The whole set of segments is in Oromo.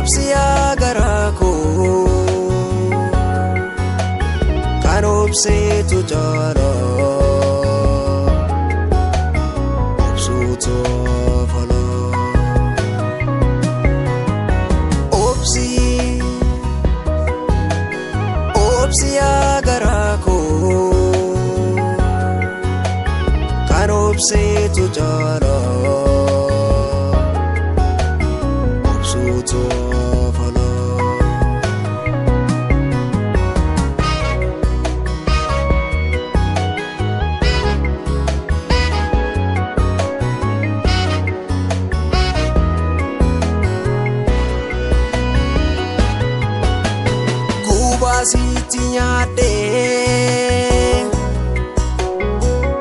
obsiyaa garaako kan obseetu jaala obsuutu fala obsiyaa garaako kan obseetu jaala obsuutu fala Kubasiti nyade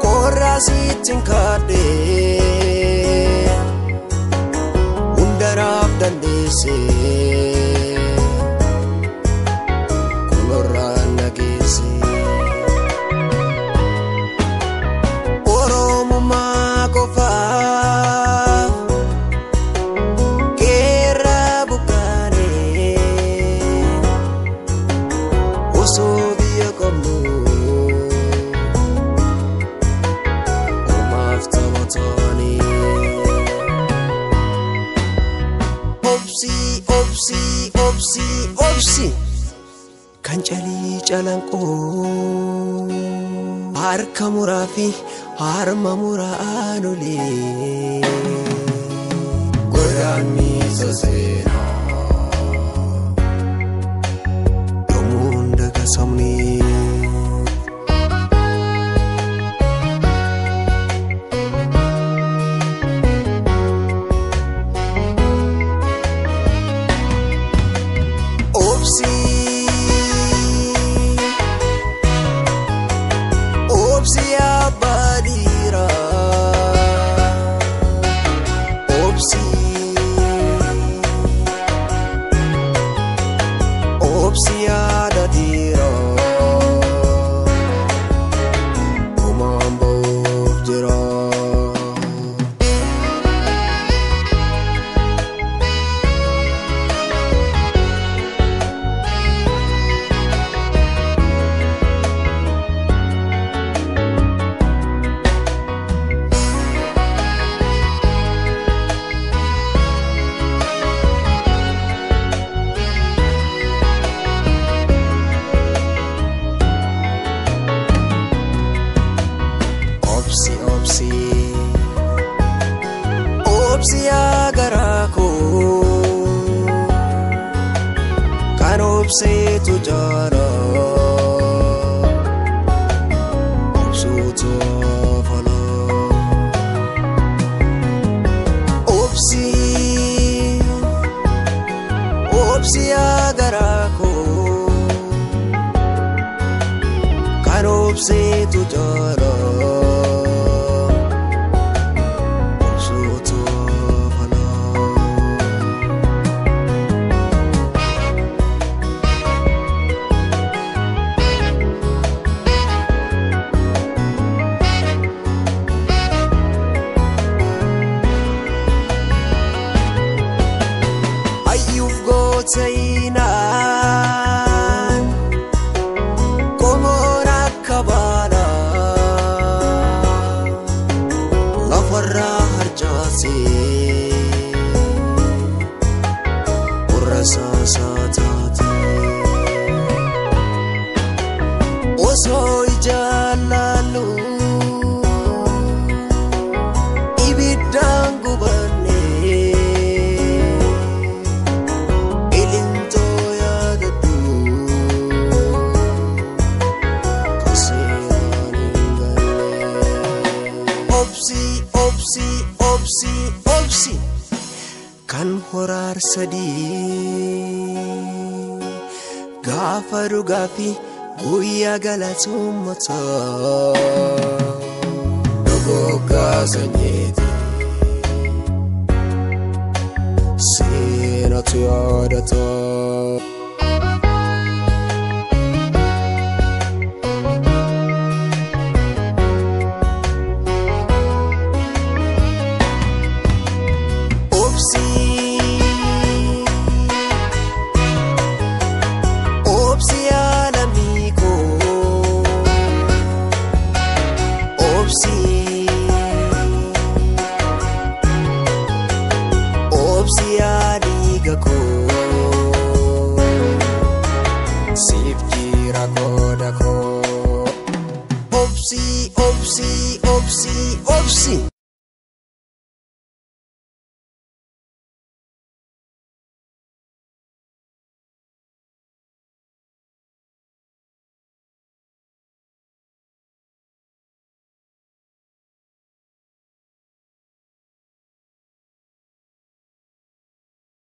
korasiti nkade undarab dandese kolora nagese oromo makofa kera bukane osobiya komu omaftamatani obsi kanjali calanqo harka murafi harma muraanole gorani sasena domunda kasamni obsiyaa badira obsiyaa dadira umambo jira obsiyaa garaako kan obseetu jaala obsuutu fala obsiyaa garaako kan obseetu jaala Tainan komora kabala lafarra harjase urasa satati osoi jalalu ibidangu bane obsi kan horar sadi gafaru gafi guya galatumata dogo gazanyeti senatu yadata